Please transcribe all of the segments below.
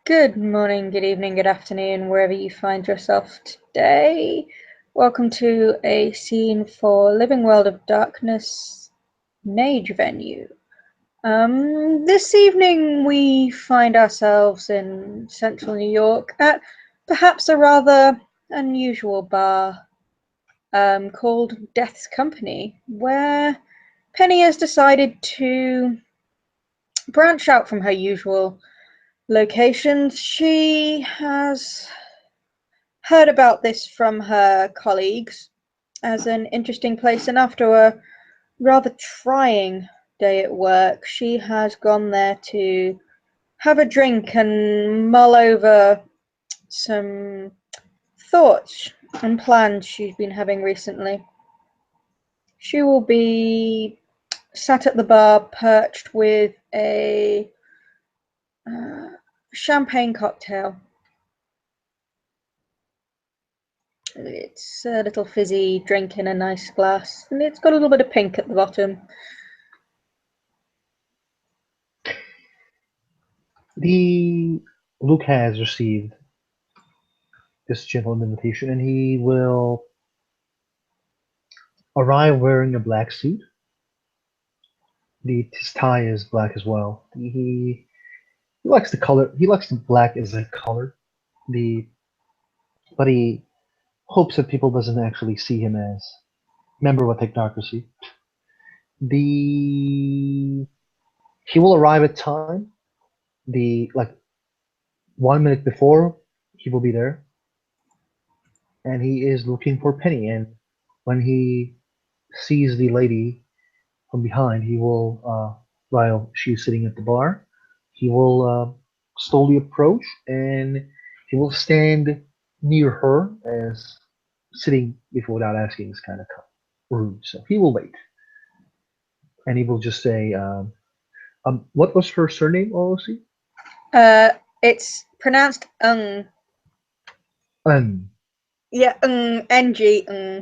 Good morning, good evening, good afternoon, wherever you find yourself today. Welcome to a scene for Living World of Darkness Mage venue. This evening we find ourselves in central New York at perhaps a rather unusual bar called Death's Company, where Penny has decided to branch out from her usual locations. She has heard about this from her colleagues as an interesting place, and after a rather trying day at work, she has gone there to have a drink and mull over some thoughts and plans she's been having recently. She will be sat at the bar perched with a champagne cocktail. It's a little fizzy drink in a nice glass, and it's got a little bit of pink at the bottom. Luke has received this gentle invitation, and he will arrive wearing a black suit. His tie is black as well. He likes the color. He likes the black as a color. The but he hopes that people doesn't actually see him as member of a technocracy. The He will arrive at time. The like 1 minute before he will be there, and he is looking for Penny. And when he sees the lady from behind, he will, while she's sitting at the bar, he will slowly approach and he will stand near her as sitting before without asking is kind of rude. So he will wait and he will just say, what was her surname, OOC? It's pronounced Um, Yeah, ng.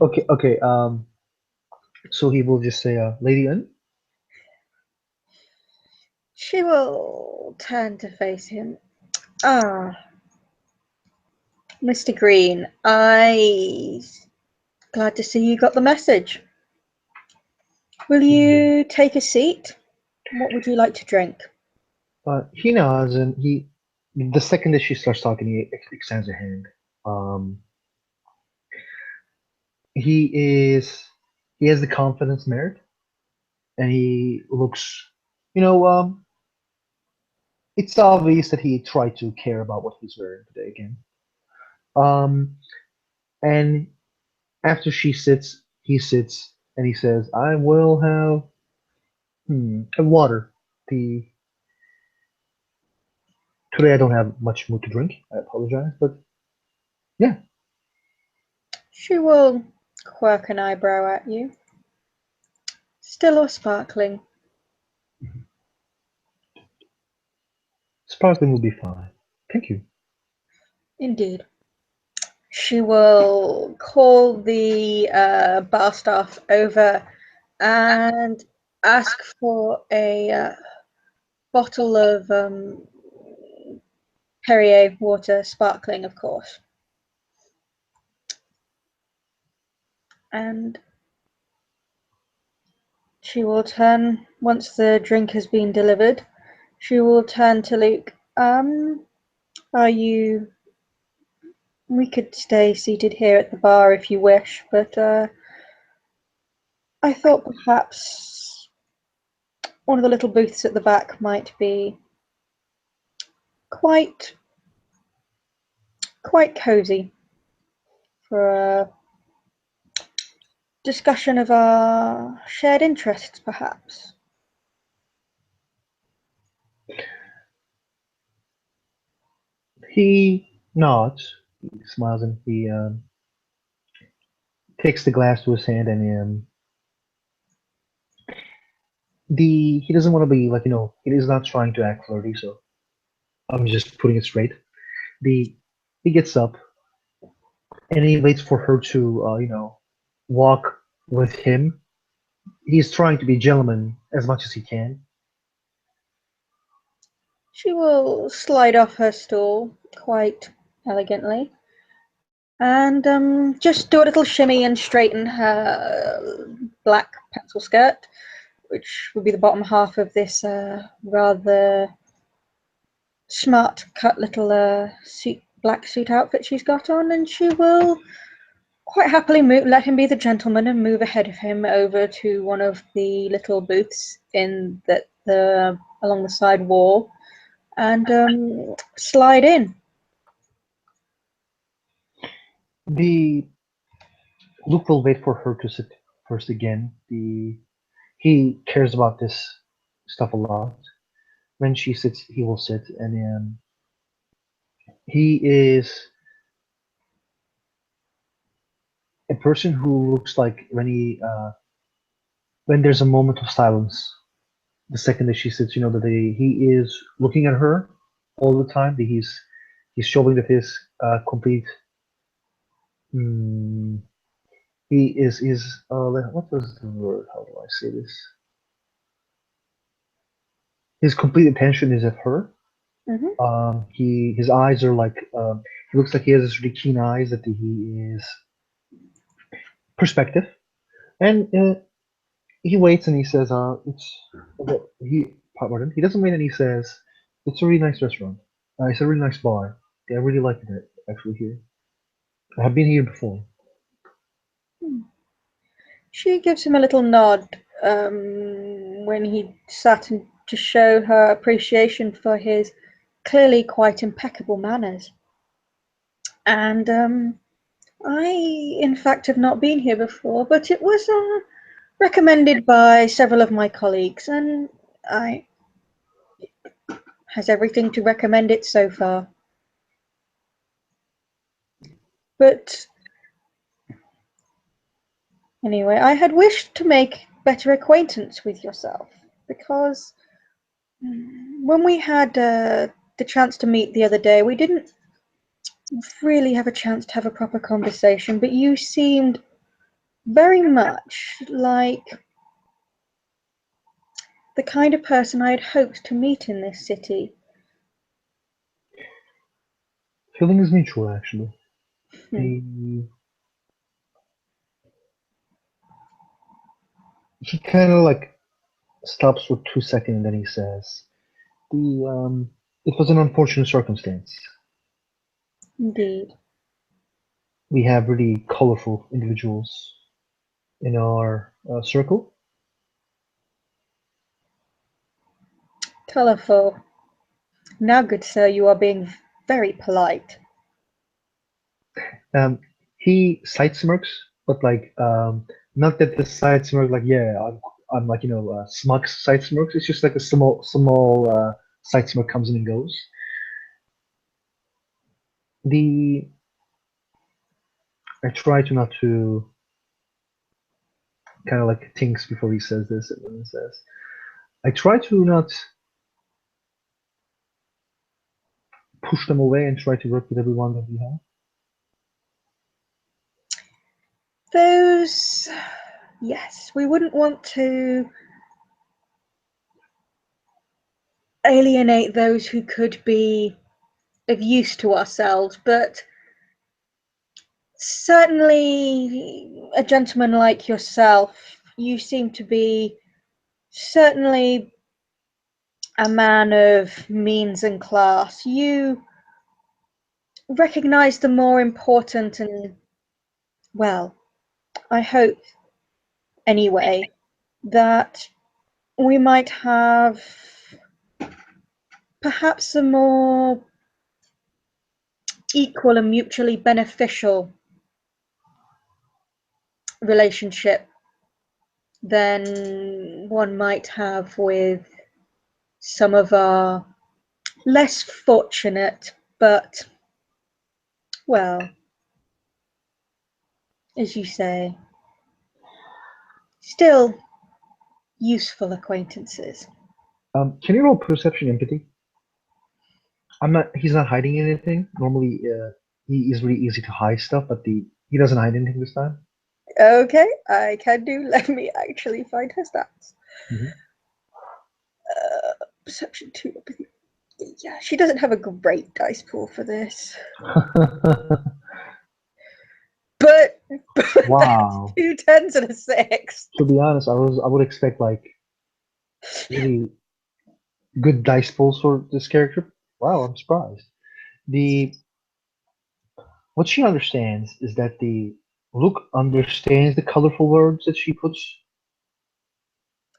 okay, okay. So he will just say, Lady Un. She will turn to face him. Ah, Mr. Green, glad to see you got the message. Will you take a seat? What would you like to drink? He nods, and the second that she starts talking, he extends a hand. Um, he is, he has the confidence merit, and he looks, you know, it's obvious that he tried to care about what he's wearing today again. Um, and after she sits, he sits, and he says, "I will have a water. The Today I don't have much more to drink. I apologize, but yeah." She will quirk an eyebrow at you. Still or sparkling? Sparkling will be fine. Thank you. Indeed. She will call the bar staff over and ask for a bottle of Perrier water, sparkling, of course. And she will turn, once the drink has been delivered, she will turn to Luke. Are you... We could stay seated here at the bar if you wish, but I thought perhaps one of the little booths at the back might be quite cozy for a discussion of our shared interests, perhaps. He nods, he smiles, and he takes the glass to his hand, and he doesn't want to be like, he is not trying to act flirty, so I'm just putting it straight. The He gets up and he waits for her to walk with him. He's trying to be gentleman as much as he can. she will slide off her stool quite elegantly and just do a little shimmy and straighten her black pencil skirt, which would be the bottom half of this rather smart cut little black suit outfit she's got on, and she will quite happily let him be the gentleman and move ahead of him over to one of the little booths in the along the side wall and slide in. Luke will wait for her to sit first again. He cares about this stuff a lot. When she sits, he will sit, and he is a person who looks like when there's a moment of silence, the second that she sits, that he is looking at her all the time. That he's showing that his complete. Mm, he is what was the word? How do I say this? His complete attention is at her. Mm-hmm. His eyes are like he looks like he has this really keen eyes that he is perspective, and he waits and he says, "It's he pardon." He doesn't wait and he says, "It's a really nice restaurant. It's a really nice bar. I really like it actually here. I have been here before." She gives him a little nod when he sat and to show her appreciation for his clearly quite impeccable manners. And I, in fact, have not been here before, but it was recommended by several of my colleagues, and I has everything to recommend it so far. But anyway, I had wished to make better acquaintance with yourself because when we had the chance to meet the other day, we didn't really have a chance to have a proper conversation, but you seemed very much like the kind of person I had hoped to meet in this city. Feeling is mutual actually. Hmm. He kind of like stops for 2 seconds and then he says, "The it was an unfortunate circumstance. Indeed. We have really colorful individuals in our circle. Colourful. Now, good sir, you are being very polite. Um, he side smirks, but like not that the side smirk like yeah, I'm like smug side smirks. It's just like a small side smirk comes in and goes. The I try to not to kind of like thinks before he says this, and then he says, I try to not push them away and try to work with everyone that we have. Those, yes, we wouldn't want to alienate those who could be of use to ourselves, but certainly a gentleman like yourself, you seem to be certainly a man of means and class. You recognize the more important and, well, I hope anyway, that we might have perhaps a more equal and mutually beneficial relationship than one might have with some of our less fortunate, but, well, as you say, still useful acquaintances. Can you roll perception empathy? I'm not. He's not hiding anything. Normally, he is really easy to hide stuff, but he doesn't hide anything this time. Okay, I can do. Let me actually find her stats. Mhm. Perception 2. Yeah, she doesn't have a great dice pool for this. But that's Wow. 2 10s and a 6. To be honest, I would expect like really good dice pulls for this character. Wow, I'm surprised. The What she understands is that the Luke understands the colorful words that she puts,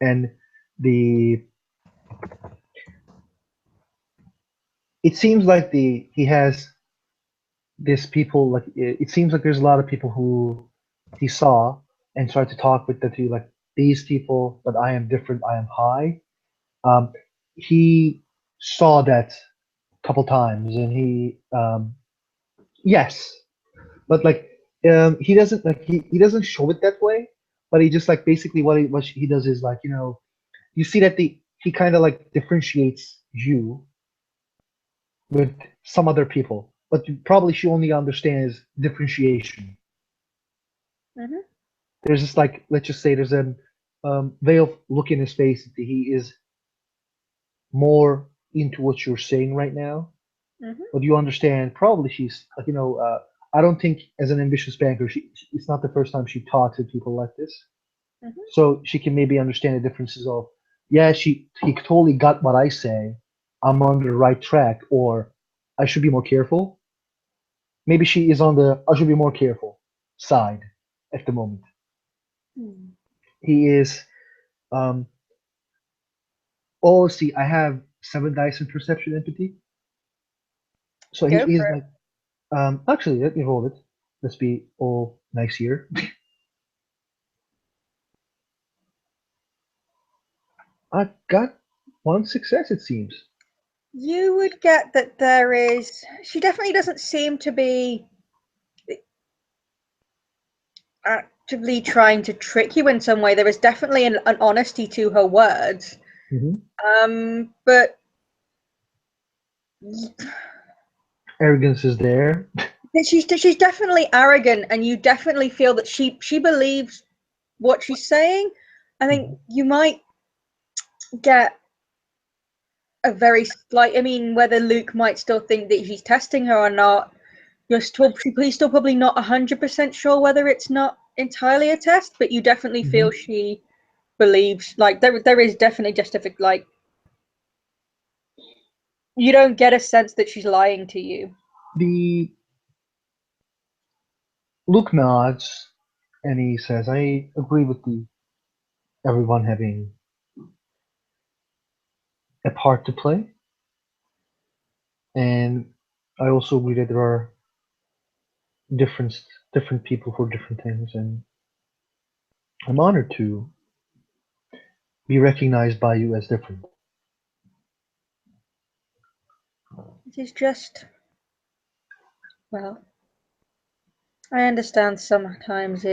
and the it seems like the he has this people like it seems like there's a lot of people who he saw and tried to talk with that he like these people, but I am different, I am high. He saw that a couple times, and yes, but like he doesn't like he doesn't show it that way, but he just like basically what he does is like you see that the he kind of like differentiates you with some other people, but probably she only understands differentiation. Mm-hmm. There's just like let's just say there's a way of look in his face that he is more into what you're saying right now, Mm-hmm. but you understand probably she's like I don't think as an ambitious banker it's not the first time she talks to people like this, Mm-hmm. so she can maybe understand the differences of yeah he totally got what I say, I'm on the right track, or I should be more careful. Maybe she is on the I should be more careful side at the moment. Hmm. He is um oh see I have 7 dice in perception empathy, so Go he is for it. like actually let me roll it. Let's be all nice here. I got 1 success it seems. You would get that there is. She definitely doesn't seem to be actively trying to trick you in some way. There is definitely an honesty to her words. Hmm. But Arrogance is there. she's definitely arrogant, and you definitely feel that she believes what she's saying. I think Mhm. you might get a very slight. I mean, whether Luke might still think that he's testing her or not, he's still probably not 100% sure whether it's not entirely a test. But you definitely feel Mhm. she believes, like there is definitely justific, like you don't get a sense that she's lying to you. The Luke nods and he says, "I agree with the everyone having a part to play, and I also agree that there are different different people for different things, and I'm honored to be recognized by you as different." It is just, well, I understand sometimes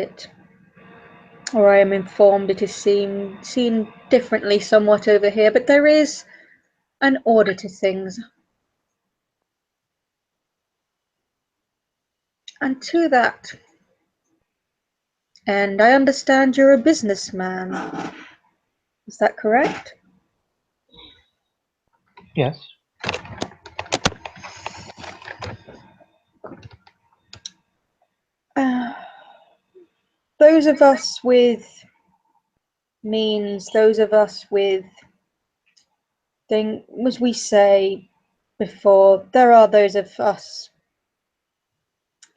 or I am informed it is seen differently somewhat over here, but there is an order to things. And to that, and I understand you're a businessman. Is that correct? Yes. Uh, those of us with means, those of us with things, as we say before, there are those of us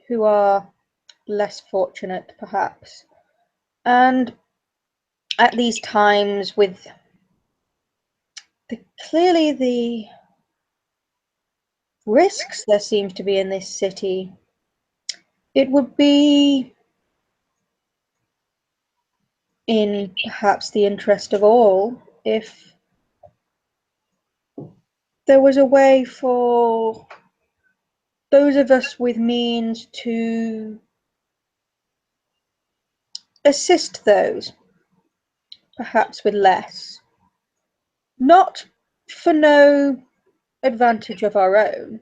who are less fortunate, perhaps. And at these times, with clearly the risks there seems to be in this city, it would be in perhaps the interest of all if there was a way for those of us with means to assist those, perhaps with less, not for no advantage of our own,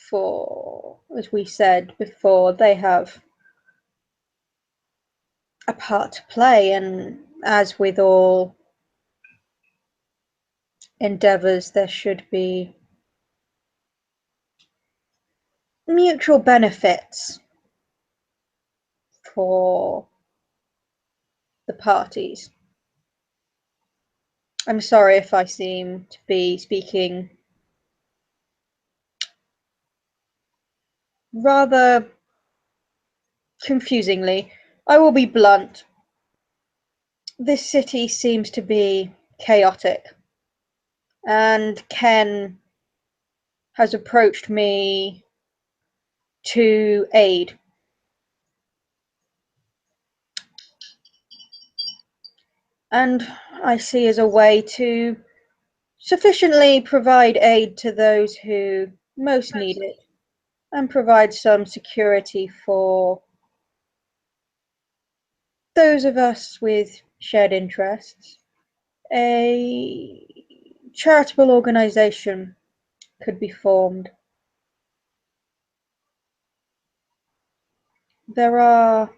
for, as we said before, they have a part to play, and as with all endeavours, there should be mutual benefits for the parties. I'm sorry if I seem to be speaking rather confusingly. I will be blunt. This city seems to be chaotic, and Ken has approached me to aid. And I see as a way to sufficiently provide aid to those who most need it and provide some security for those of us with shared interests. A charitable organization could be formed. There are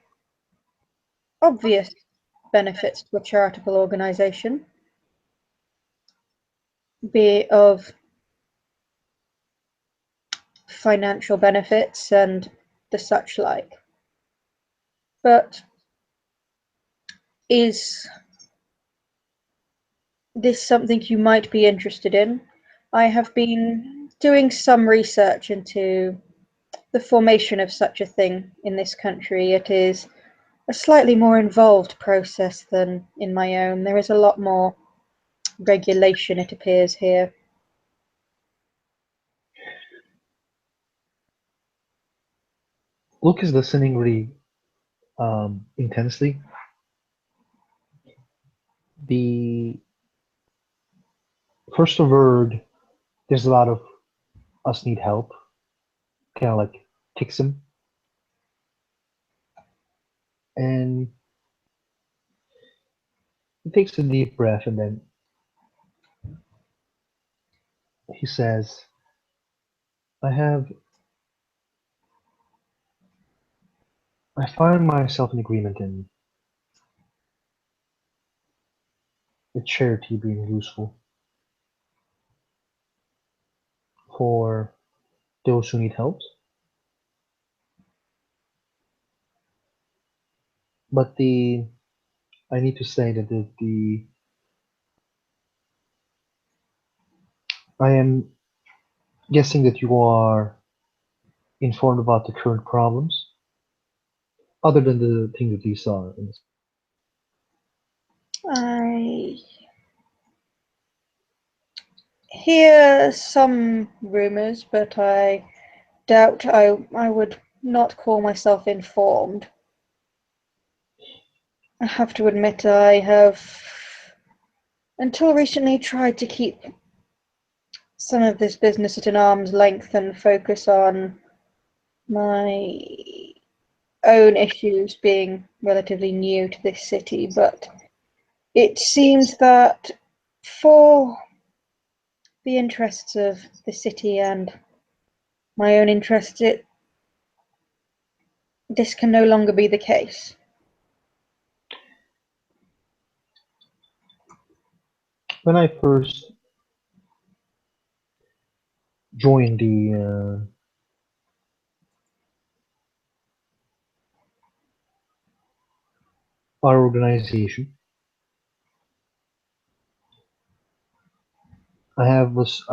obvious benefits to a charitable organization, be it of financial benefits and the such like. But is this something you might be interested in? I have been doing some research into the formation of such a thing in this country. It is a slightly more involved process than in my own. There is a lot more regulation, it appears, here. Luke is listening really intensely. The first word, there's a lot of us need help, kind of like kicks him. And he takes a deep breath and then he says, I have, I find myself in agreement in the charity being useful for those who need help. But I need to say that I am guessing that you are informed about the current problems, other than the thing that you saw in this. I hear some rumors, but I doubt I would not call myself informed. I have to admit I have, until recently, tried to keep some of this business at an arm's length and focus on my own issues, being relatively new to this city, but it seems that for the interests of the city and my own interests, this can no longer be the case. When I first joined our organization, I was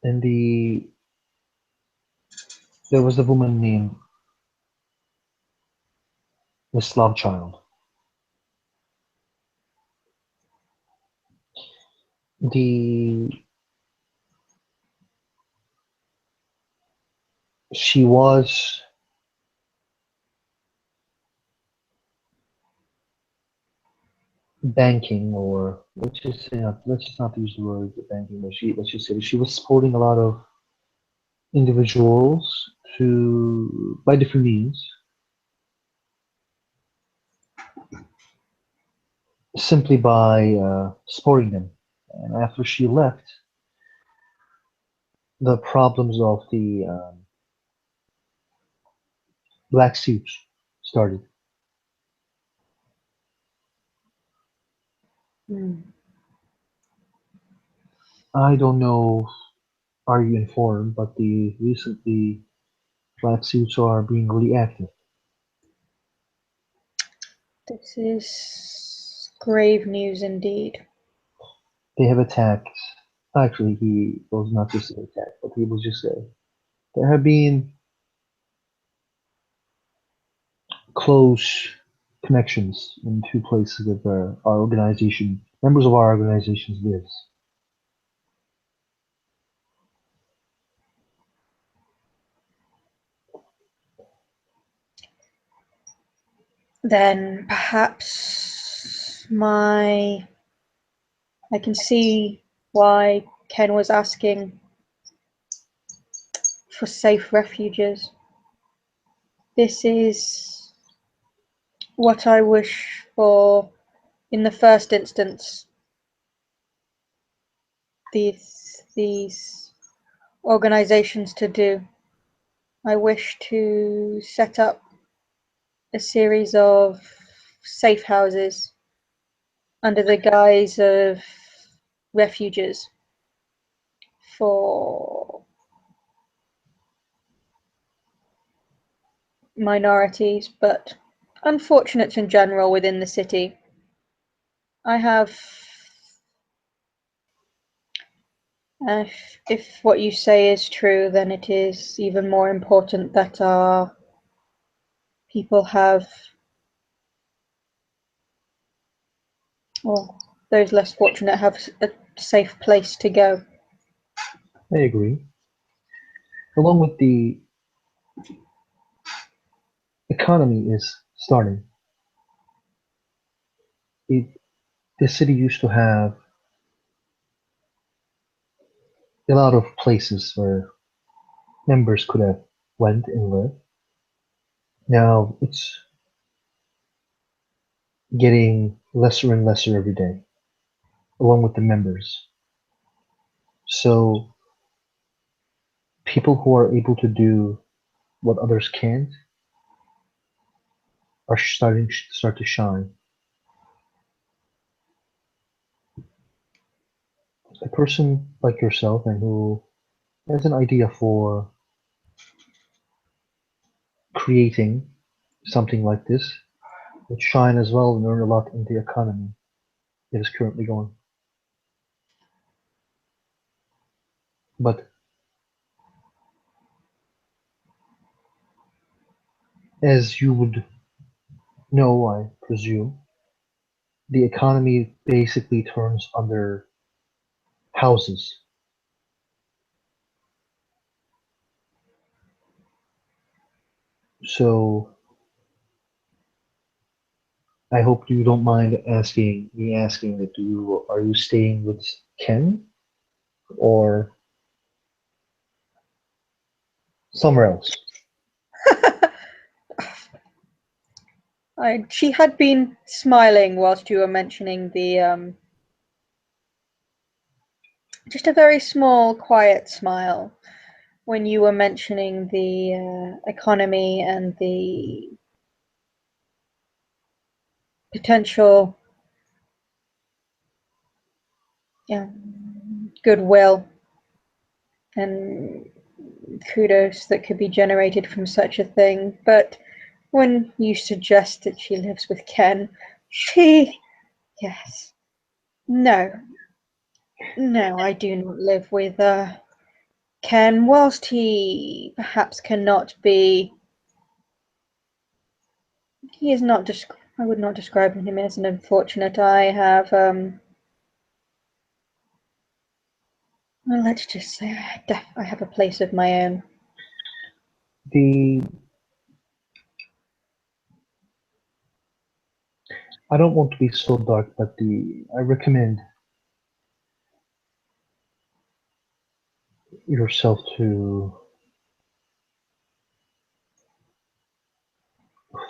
in there was a woman named Miss Lovechild. The She was banking, or let's just not use the word banking, but let's just say she was supporting a lot of individuals to by different means, simply by supporting them. And after she left, the problems of the black suits started. Hmm. I don't know, are you informed, but the recently flat suits are being really active. This is grave news indeed. They have attacked. Actually, he was not just an attack, but he was just say there have been close connections in two places that our organization, members of our organizations lives. Then perhaps I can see why Ken was asking for safe refuges. This is what I wish for in the first instance. These organizations to do. I wish to set up a series of safe houses under the guise of refuges for minorities, but unfortunates in general within the city. I have, if what you say is true, then it is even more important that our people have, well, those less fortunate have a safe place to go. I agree. Along with the economy is starting. It, the city used to have a lot of places where members could have went and lived. Now it's getting lesser and lesser every day, along with the members. So people who are able to do what others can't are start to shine. A person like yourself and who has an idea for creating something like this would shine as well and earn a lot in the economy that is currently going. But as you would know, I presume, the economy basically turns under houses. So I hope you don't mind asking that you are you staying with Ken or somewhere else? She had been smiling whilst you were mentioning the just a very small, quiet smile when you were mentioning the economy and the potential goodwill and kudos that could be generated from such a thing. But when you suggest that she lives with Ken, yes, no, no, I do not live with Ken. Whilst he perhaps cannot be, he is not. I would not describe him as an unfortunate. I have well, let's just say I have a place of my own. The I don't want to be so dark, but the I recommend yourself to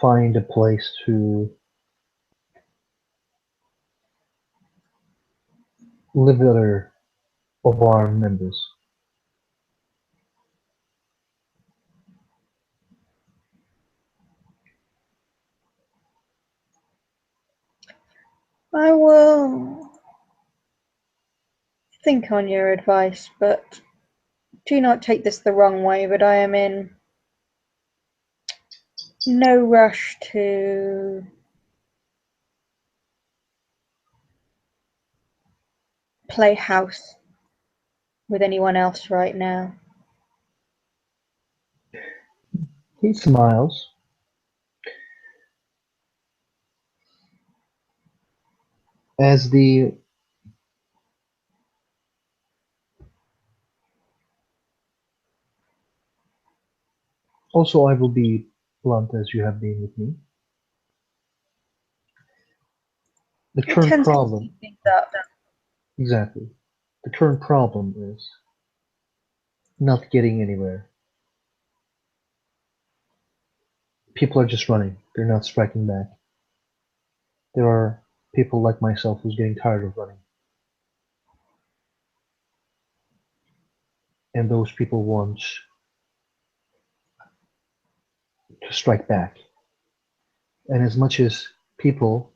find a place to live with other of our members. I will think on your advice, but do not take this the wrong way, but I am in no rush to play house with anyone else right now. He smiles. As the Also, I will be blunt as you have been with me. The It current tends to problem, speed things up. exactly. The current problem is not getting anywhere. People are just running. They're not striking back. There are people like myself who's getting tired of running. And those people want to strike back. And as much as people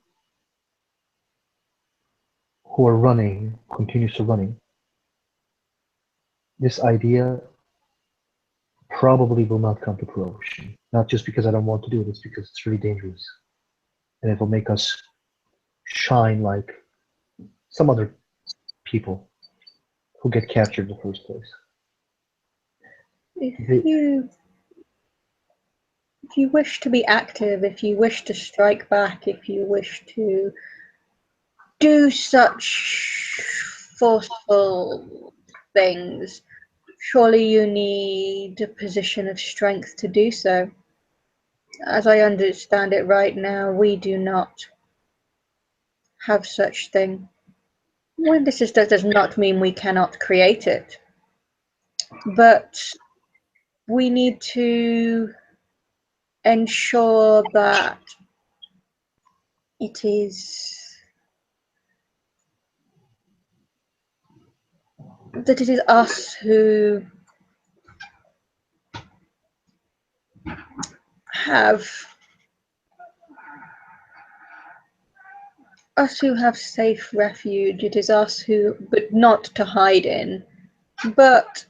who are running continues to running, this idea probably will not come to fruition. Not just because I don't want to do it, it's because it's really dangerous. And it will make us shine like some other people who get captured in the first place. If you wish to be active, if you wish to strike back, if you wish to do such forceful things, surely you need a position of strength to do so. As I understand it right now, we do not have such thing. When this does not mean we cannot create it, but we need to ensure that it is us who have safe refuge. It is us who, but not to hide in, but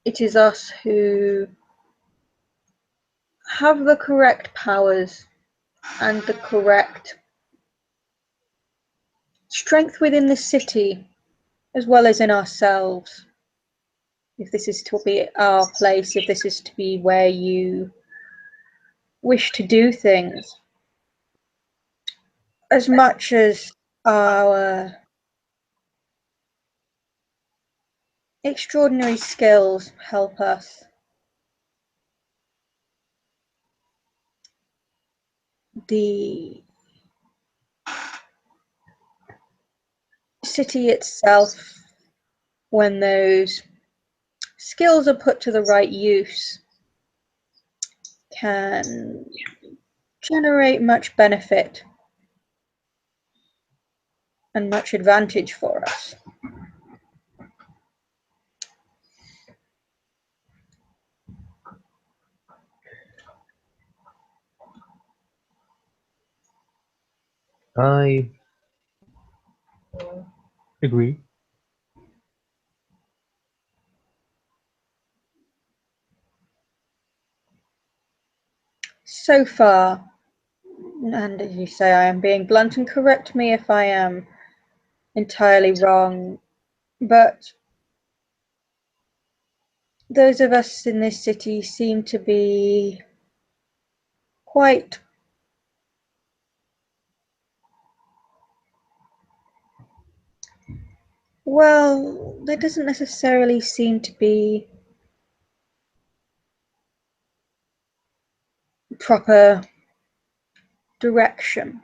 it is us who have the correct powers and the correct strength within the city as well as in ourselves. If this is to be our place, if this is to be where you wish to do things, as much as our extraordinary skills help us, the city itself, when those skills are put to the right use, can generate much benefit and much advantage for us. I agree. So far, and as you say, I am being blunt, and correct me if I am entirely wrong, but those of us in this city seem to be quite well, there doesn't necessarily seem to be proper direction,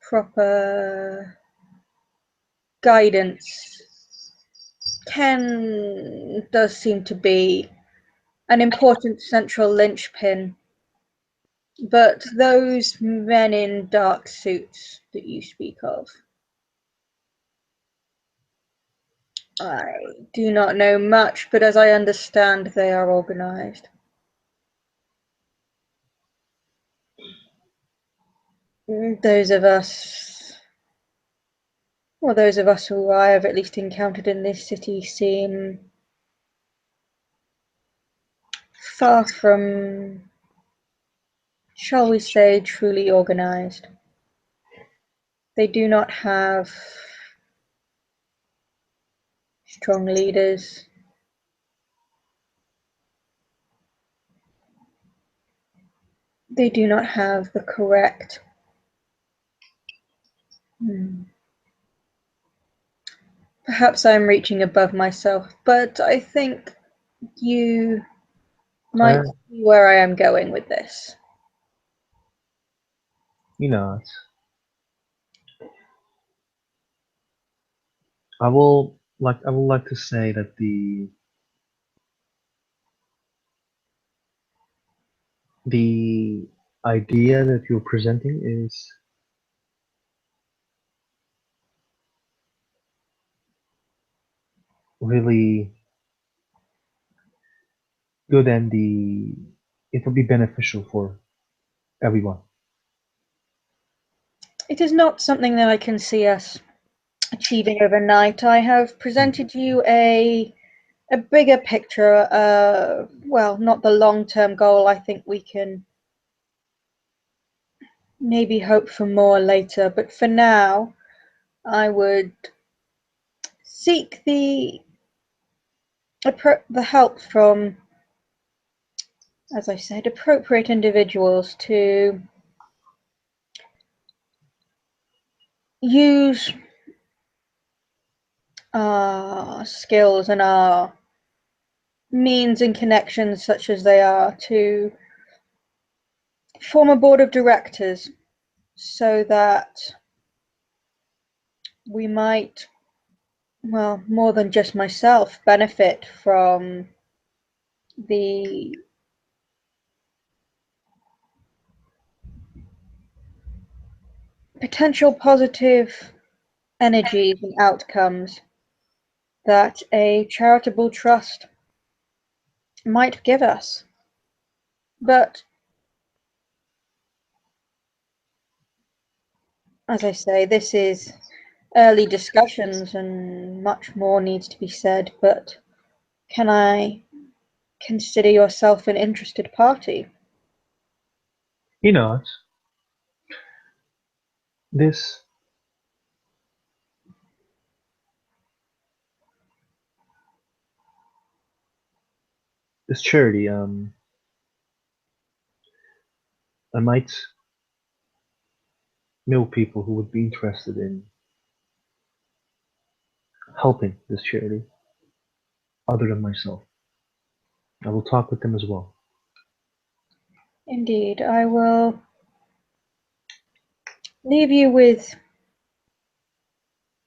proper guidance. Ken does seem to be an important central linchpin, but those men in dark suits that you speak of, I do not know much, but as I understand, they are organized. Those of us Well, those of us who I have at least encountered in this city seem far from, shall we say, truly organized. They do not have strong leaders. They do not have the correct Perhaps I'm reaching above myself, but I think you might see where I am going with this. You know, I would like to say that the idea that you're presenting is really good, and it will be beneficial for everyone. It is not something that I can see us achieving overnight. I have presented you a bigger picture, well, not the long-term goal. I think we can maybe hope for more later, but for now, I would seek the help from, as I said, appropriate individuals to use our skills and our means and connections, such as they are, to form a board of directors so that we might, well, more than just myself, benefit from the potential positive energies and outcomes that a charitable trust might give us. But as I say, this is early discussions and much more needs to be said. But can I consider yourself an interested party? You know, this this charity, I might know people who would be interested in helping this charity other than myself. I will talk with them as well. Indeed, I will leave you with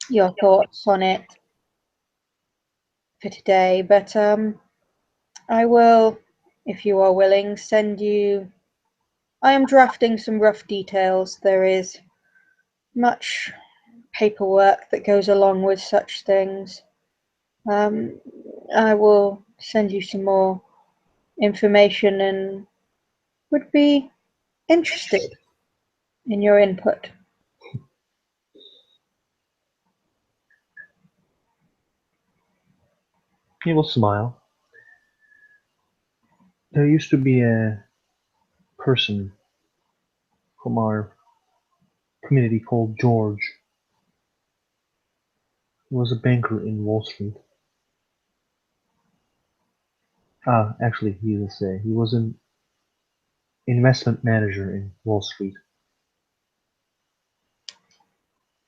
your thoughts on it for today, but I will, if you are willing, send you. I am drafting some rough details. There is much paperwork that goes along with such things. Um, I will send you some more information and would be interested in your input. He will smile. There used to be a person from our community called George. He was a banker in Wall Street. Actually, he was an investment manager in Wall Street.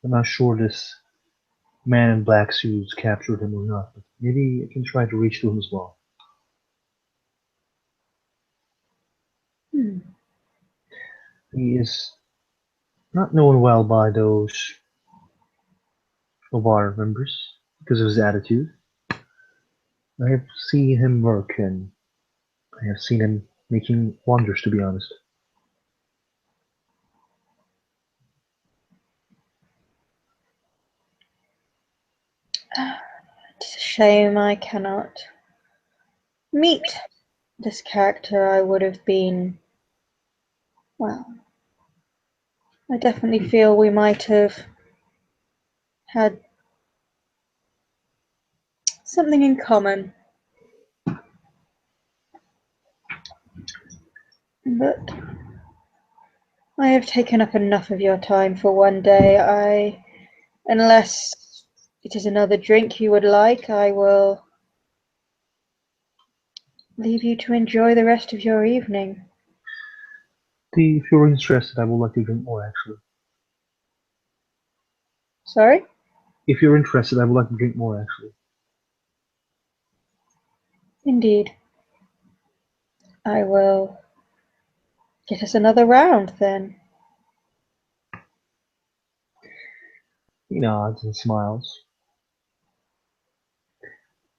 I'm not sure this man in black suits captured him or not, but maybe I can try to reach to him as well. Hmm. He is not known well by those of our members because of his attitude. I have seen him work, and I have seen him making wonders, to be honest. It's a shame I cannot meet this character. I would have been, well, I definitely feel we might have had something in common. But I have taken up enough of your time for one day. Unless it is another drink you would like, I will leave you to enjoy the rest of your evening. If you're interested, I would like to drink more, actually. Sorry? If you're interested, I would like to drink more, actually. Indeed. I will get us another round then. He nods and smiles.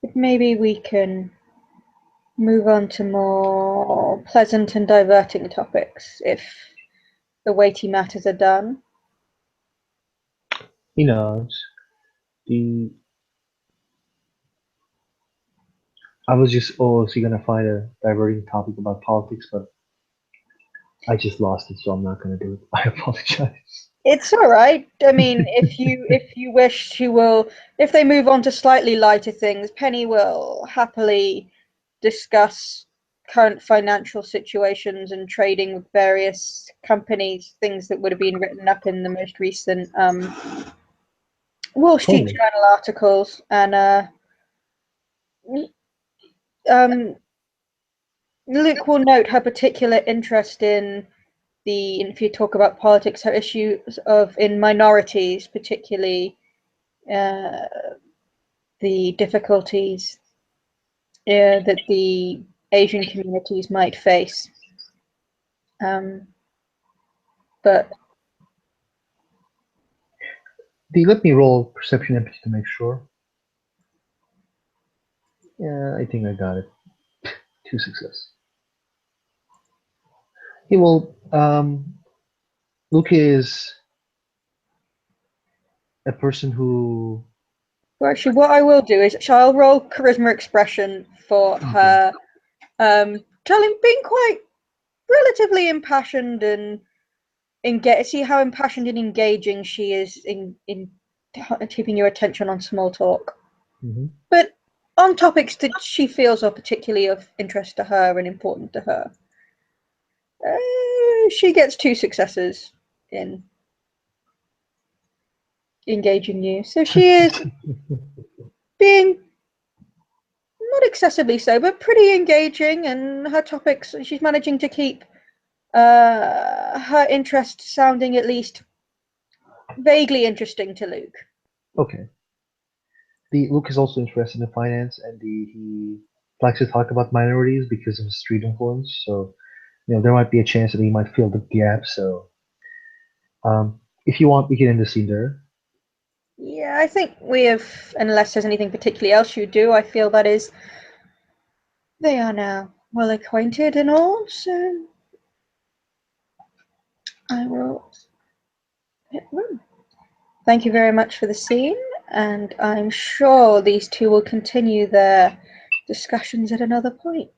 But maybe we can move on to more pleasant and diverting topics if the weighty matters are done. He nods. The I was just also gonna find a diverting topic about politics, but I just lost it, so I'm not gonna do it. I apologize. It's all right. I mean, if you wish, she will. If they move on to slightly lighter things, Penny will happily discuss current financial situations and trading with various companies, things that would have been written up in the most recent Wall Street Totally. Journal articles. And Luke will note her particular interest in if you talk about politics, her issues in minorities, particularly the difficulties that the Asian communities might face. But Let me roll perception empathy to make sure. Yeah, I think I got it. 2 success. He will. Luke is a person who. well, actually, what I will do is I'll roll charisma expression for her, being quite relatively impassioned and see how impassioned and engaging she is in keeping your attention on small talk. Mhm. But on topics that she feels are particularly of interest to her and important to her. She gets 2 successes in engaging you. So she is being not excessively so, but pretty engaging, and her topics, she's managing to keep her interest sounding at least vaguely interesting to Luke. Okay. Luke is also interested in finance, and he likes to talk about minorities because of his street influence. So, there might be a chance that he might fill the gap. So, if you want, we can end the scene there. Yeah, I think we have, unless there's anything particularly else you do, I feel that is, they are now well acquainted and all, so I will hit run. Thank you very much for the scene, and I'm sure these two will continue their discussions at another point.